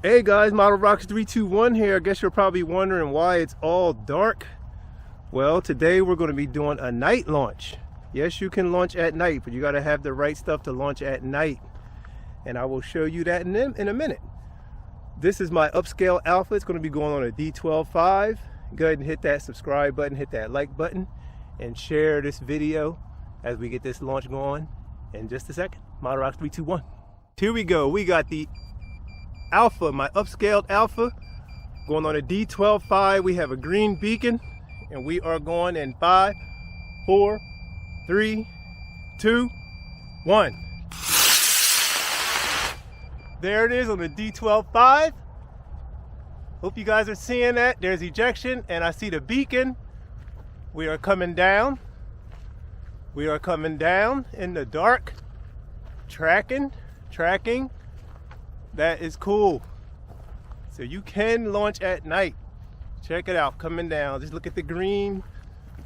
Hey guys, Model Rockets 321 here. I guess you're probably wondering why it's all dark. Well, today we're going to be doing a night launch. Yes, you can launch at night, but you got to have the right stuff to launch at night. And I will show you that in a minute. This is my upscale alpha. It's going to be going on a D12.5. Go ahead and hit that subscribe button, hit that like button, and share this video as we get this launch going in just a second. Model Rockets 321. Here we go. We got the Alpha, my upscaled Alpha, going on a D12.5. We have a green beacon, and we are going in 5, 4, 3, 2, 1. There it is on the D12.5. Hope you guys are seeing that. There's ejection, and I see the beacon. We are coming down. We are coming down in the dark. Tracking. That is cool. So you can launch at night. Check it out, coming down. Just look at the green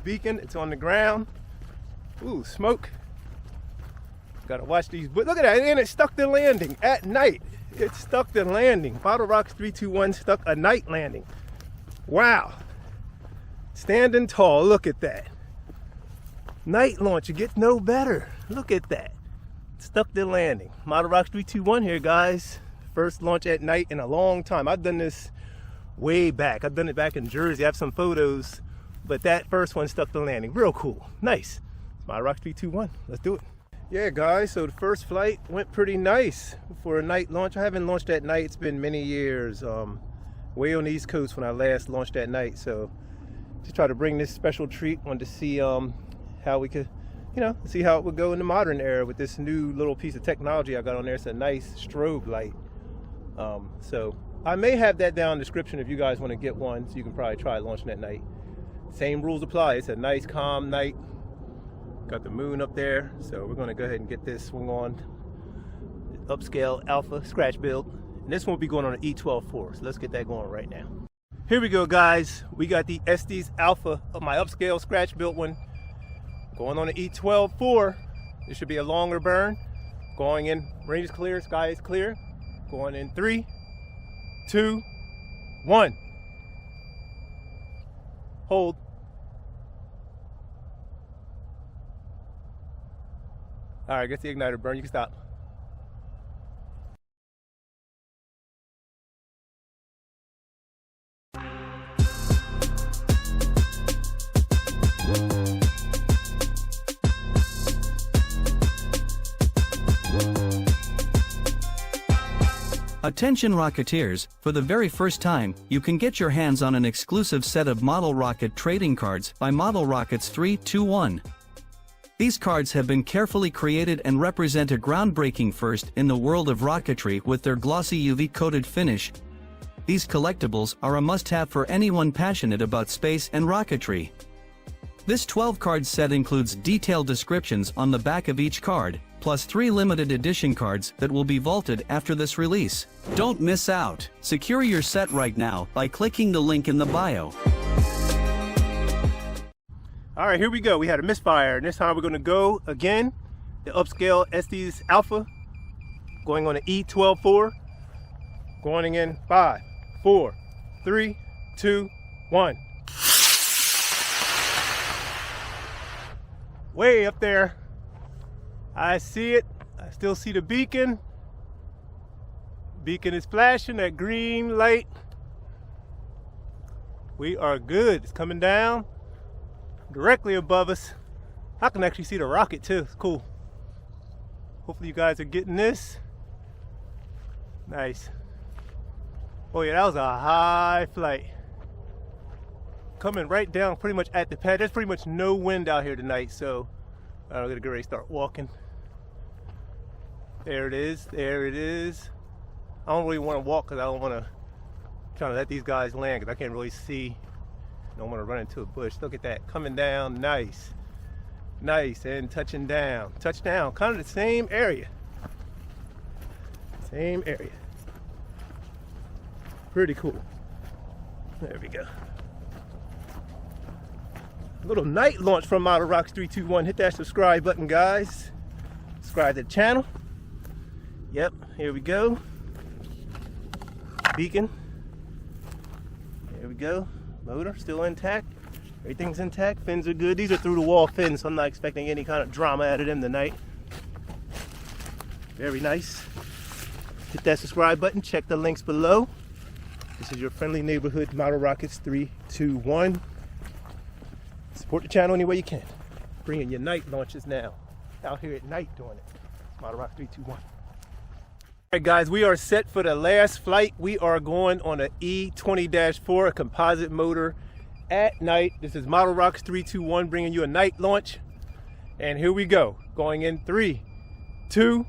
beacon. It's on the ground. Ooh, smoke. Gotta watch these. But look at that, and it stuck the landing at night. It stuck the landing. Model Rockets 321 stuck a night landing. Wow. Standing tall, look at that. Night launch, it gets no better. Look at that. Stuck the landing. Model Rockets 321 here, guys. First launch at night in a long time. I've done this way back. I've done it back in Jersey. I have some photos, but that first one stuck the landing. Real cool. Nice. Model Rockets 321. Let's do it. Yeah, guys, so the first flight went pretty nice for a night launch. I haven't launched at night. It's been many years. Way on the East Coast when I last launched at night. So just try to bring this special treat. Wanted to see how we could, see how it would go in the modern era with this new little piece of technology I got on there. It's a nice strobe light. So I may have that down in the description if you guys want to get one, so you can probably try launching at night. Same rules apply. It's a nice calm night. Got the moon up there, so we're going to go ahead and get this swung on. Upscale Alpha scratch build, and this one will be going on an E12.4, so let's get that going right now. Here we go, guys. We got the Estes Alpha of my upscale scratch built one going on an E12.4. This should be a longer burn. Going in, range is clear, sky is clear. Going in 3, 2, 1. Hold. All right, get the igniter burn. You can stop. Attention Rocketeers, for the very first time, you can get your hands on an exclusive set of Model Rocket trading cards by Model Rockets 321. These cards have been carefully created and represent a groundbreaking first in the world of rocketry with their glossy UV-coated finish. These collectibles are a must-have for anyone passionate about space and rocketry. This 12-card set includes detailed descriptions on the back of each card, plus 3 limited edition cards that will be vaulted after this release. Don't miss out. Secure your set right now by clicking the link in the bio. All right, here we go. We had a misfire, and this time we're going to go again. The upscale Estes Alpha going on an E12.4. Going in 5, 4, 3, 2, 1. Way up there. I see it. I still see the beacon. Beacon is flashing, that green light. We are good. It's coming down directly above us. I can actually see the rocket too. It's cool. Hopefully you guys are getting this. Nice. Oh yeah, that was a high flight. Coming right down pretty much at the pad. There's pretty much no wind out here tonight, so I'm gonna get ready to start walking. There it is. There it is. I don't really want to walk because I don't want to try to let these guys land because I can't really see. I don't want to run into a bush. Look at that. Coming down. Nice. Nice. And touching down. Touchdown. Kind of the same area. Same area. Pretty cool. There we go. A little night launch from Model Rockets 321. Hit that subscribe button, guys. Subscribe to the channel. Yep, here we go. beacon. There we go. Motor still intact. Everything's intact. Fins are good. These are through the wall fins, so I'm not expecting any kind of drama out of them tonight. Very nice. Hit that subscribe button. Check the links below. This is your friendly neighborhood Model Rockets 321. Support the channel any way you can. Bringing your night launches now. Out here at night doing it. Model Rocket 321. Alright guys, we are set for the last flight. We are going on an E20-4, a composite motor at night. This is Model Rockets 321 bringing you a night launch. And here we go. Going in 3, 2,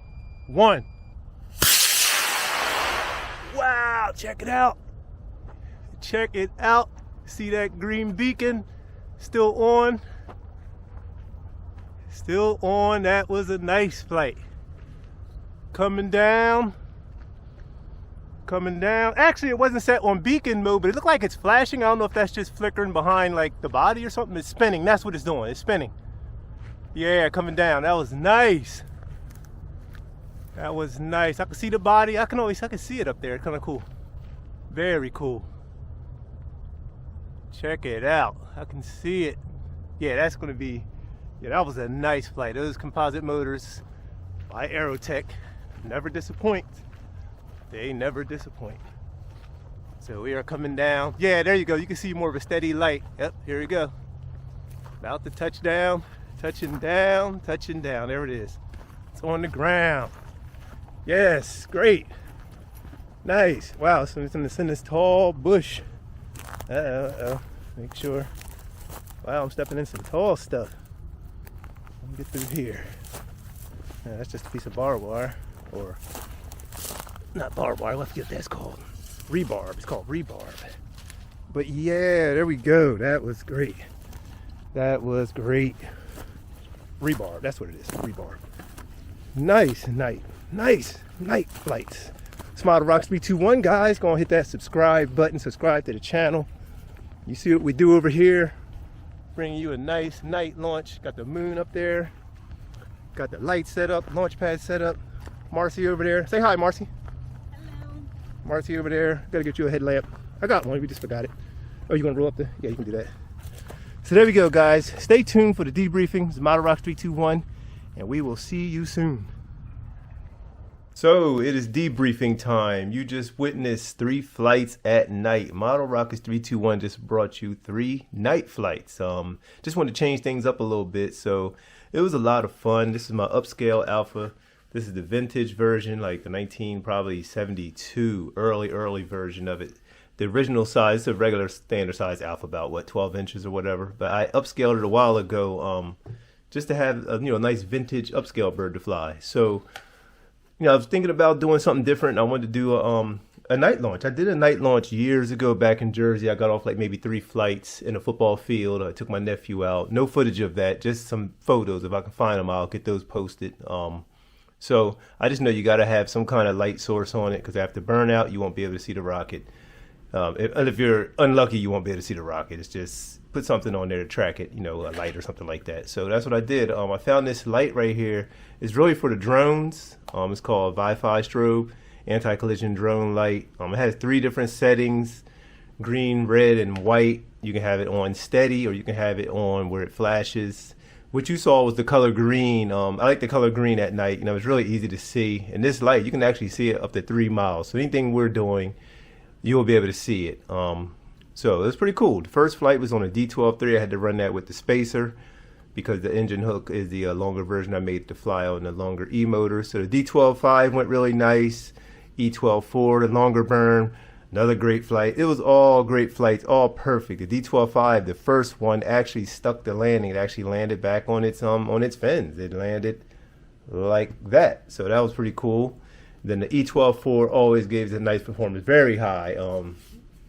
1. Wow, check it out. Check it out. See that green beacon? Still on. Still on. That was a nice flight. Coming down. Coming down. Actually, it wasn't set on beacon mode, but it looked like it's flashing. I don't know if that's just flickering behind like the body or something. It's spinning. That's what it's doing. It's spinning. Yeah, coming down. That was nice. That was nice. I can see the body. I can see it up there. Kind of cool. Very cool. Check it out. I can see it. Yeah, that's going to be, yeah, that was a nice flight. Those composite motors by Aerotech never disappoint. They never disappoint. So we are coming down. Yeah, there you go. You can see more of a steady light. Yep, here we go. About to touch down. Touching down. Touching down. There it is. It's on the ground. Yes, great. Nice. Wow, so it's in this tall bush. Uh-oh. Make sure. Wow, I'm stepping in some tall stuff. Let me get through here. Yeah, that's just a piece of barbed wire. Or, not barbed wire, let's get that's called. Rebarb. It's called rebarb. But yeah, there we go. That was great. That was great. Rebarb. That's what it is. Rebarb. Nice night. Nice night flights. It's Model Rockets 321, guys. Go and hit that subscribe button. Subscribe to the channel. You see what we do over here. Bringing you a nice night launch. Got the moon up there. Got the lights set up. Launch pad set up. Marcy over there. Say hi, Marcy. Hello. Marcy over there. Gotta get you a headlamp. I got one. We just forgot it. Oh, you gonna roll up the? Yeah, you can do that. So there we go, guys. Stay tuned for the debriefing. It's Model Rockets 321, and we will see you soon. So it is debriefing time. You just witnessed 3 flights at night. Model Rockets 321 just brought you 3 night flights. Just wanted to change things up a little bit. So it was a lot of fun. This is my upscale Alpha. This is the vintage version, like the probably 72 early version of it. The original size, it's a regular standard size Alpha, about what, 12 inches or whatever. But I upscaled it a while ago, just to have a nice vintage upscale bird to fly. So I was thinking about doing something different. I wanted to do a night launch. I did a night launch years ago back in Jersey. I got off like maybe 3 flights in a football field. I took my nephew out. No footage of that, just some photos. If I can find them, I'll get those posted. So I just know you got to have some kind of light source on it, because after burnout, you won't be able to see the rocket. If you're unlucky, you won't be able to see the rocket. It's just put something on there to track it, a light or something like that. So that's what I did. I found this light right here. It's really for the drones. It's called Wi-Fi strobe, anti-collision drone light. It has 3 different settings: green, red, and white. You can have it on steady, or you can have it on where it flashes. What you saw was the color green. I like the color green at night. It's really easy to see. And this light, you can actually see it up to 3 miles. So anything we're doing, you will be able to see it. So it was pretty cool. The first flight was on a D12-3. I had to run that with the spacer because the engine hook is the longer version I made to fly on the longer E motor. So the D12-5 went really nice. E12-4, the longer burn, another great flight. It was all great flights, all perfect. The D12-5, the first one, actually stuck the landing. It actually landed back on its fins. It landed like that. So that was pretty cool. Then the E12-4 always gave it a nice performance, very high.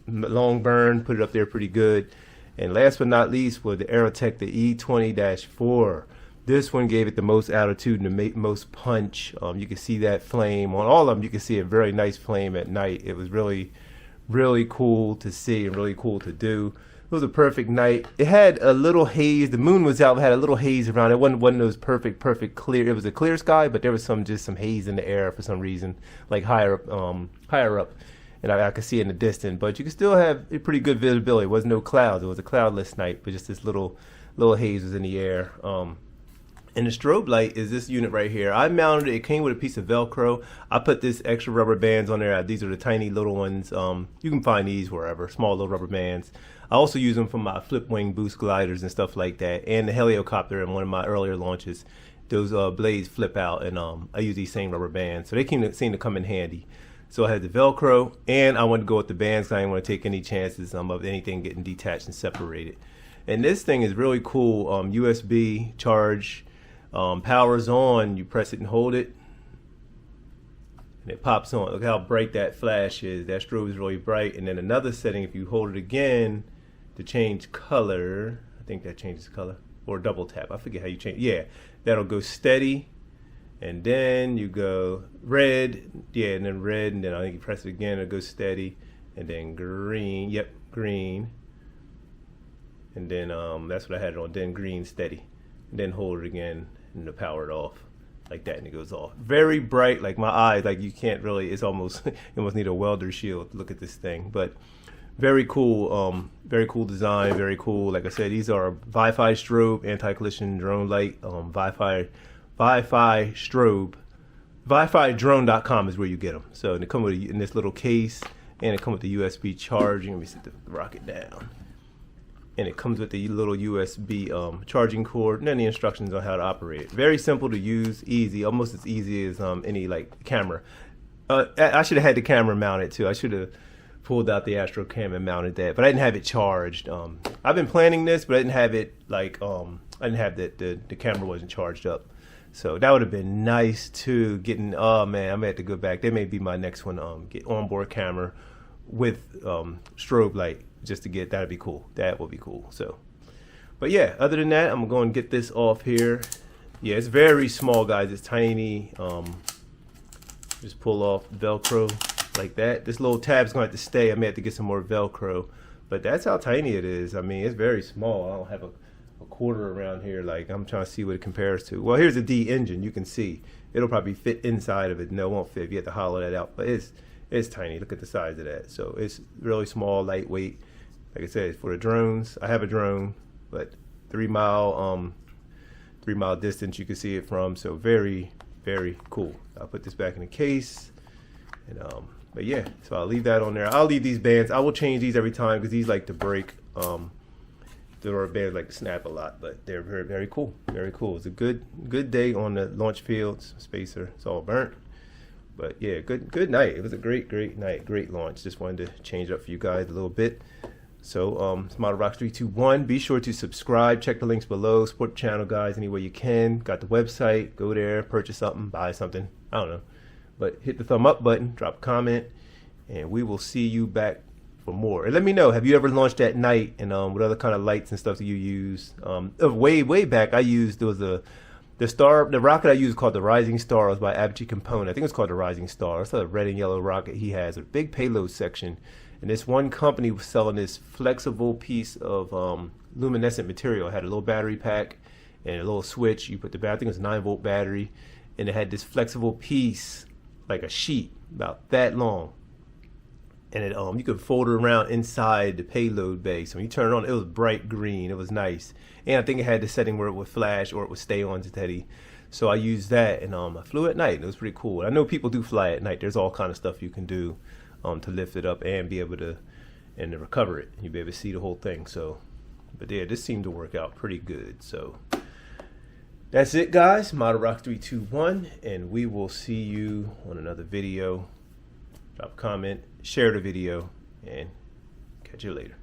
Long burn, put it up there pretty good. And last but not least was the Aerotech, the E20-4. This one gave it the most altitude and the most punch. You can see that flame on all of them. You can see a very nice flame at night. It was really, really cool to see and really cool to do. It was a perfect night. It had a little haze. The moon was out. It had a little haze around it. It wasn't those perfect clear. It was a clear sky, but there was just some haze in the air for some reason, like higher up and I could see it in the distance, but you can still have a pretty good visibility. It wasn't no clouds. It was a cloudless night, but just this little haze was in the air. And the strobe light is this unit right here. I mounted it. It came with a piece of Velcro. I put this extra rubber bands on there. These are the tiny little ones. You can find these wherever, small little rubber bands. I also use them for my flip wing boost gliders and stuff like that. And the helicopter in one of my earlier launches, those blades flip out, and I use these same rubber bands. So they seem to come in handy. So I had the Velcro, and I wanted to go with the bands because I didn't want to take any chances of anything getting detached and separated. And this thing is really cool. USB charge. Powers on, you press it and hold it, and it pops on. Look how bright that flash is. That strobe is really bright. And then another setting, if you hold it again to change color, I think that changes color, or double tap, I forget how you change. Yeah, that'll go steady, and then you go red, yeah, and then red, and then I think you press it again, it'll go steady, and then green, yep, green, and then that's what I had it on, then green, steady, and then hold it again, and to power it off like that, and it goes off. Very bright, like my eyes, like you can't really, it's almost, you almost need a welder shield to look at this thing. But very cool design, very cool. Like I said, these are Wi-Fi strobe, anti-collision drone light, Wi-Fi strobe. Wi-Fi-drone.com is where you get them. So they come with in this little case, and it comes with the USB charging. Let me set the rocket down. And it comes with the little USB charging cord, and then the instructions on how to operate it. Very simple to use, easy, almost as easy as any like camera. I should have had the camera mounted too. I should have pulled out the Astro Cam and mounted that, but I didn't have it charged. I've been planning this, but I didn't have it like I didn't have the camera wasn't charged up. So that would have been nice too. Oh man, I'm gonna have to go back. That may be my next one. Get onboard camera with strobe light. Just to get, that'd be cool. That would be cool. So, but yeah, other than that, I'm going to get this off here. Yeah, it's very small, guys. It's tiny. Just pull off the Velcro like that. This little tab's going to have to stay. I may have to get some more Velcro, but that's how tiny it is. I mean, it's very small. I don't have a quarter around here. Like, I'm trying to see what it compares to. Well, here's a D engine. You can see it'll probably fit inside of it. No, it won't fit. You have to hollow that out, but it's tiny. Look at the size of that. So it's really small, lightweight. Like I said, for the drones, I have a drone, but 3 mile distance you can see it from. So very, very cool. I'll put this back in the case, and but yeah, so I'll leave that on there. I'll leave these bands. I will change these every time because these like to break. The rubber bands like to snap a lot, but they're very, very cool. Very cool. It's a good day on the launch fields. Spacer, it's all burnt. But yeah, good night. It was a great night, great launch. Just wanted to change it up for you guys a little bit. So it's Model Rockets 321. Be sure to subscribe. Check the links below. Support the channel, guys, any way you can. Got the website. Go there, purchase something, buy something. I don't know. But hit the thumb up button, drop a comment, and we will see you back for more. And let me know, have you ever launched at night, and what other kind of lights and stuff do you use? Way back, I used, there was the rocket I used is called the Rising Star. It was by Apogee Component. I think it's called the Rising Star. It's a red and yellow rocket he has, a big payload section. And this one company was selling this flexible piece of luminescent material. It had a little battery pack and a little switch. You put the battery, I think it was a 9-volt battery, and it had this flexible piece, like a sheet, about that long. And it you could fold it around inside the payload bay. So when you turn it on, it was bright green. It was nice. And I think it had the setting where it would flash or it would stay on steady. So I used that, and I flew at night. It was pretty cool. I know people do fly at night. There's all kind of stuff you can do to lift it up and be able to recover it. You'll be able to see the whole thing. So, but yeah, this seemed to work out pretty good. So that's it, guys. Model Rockets 321, and we will see you on another video. Drop a comment, share the video, and catch you later.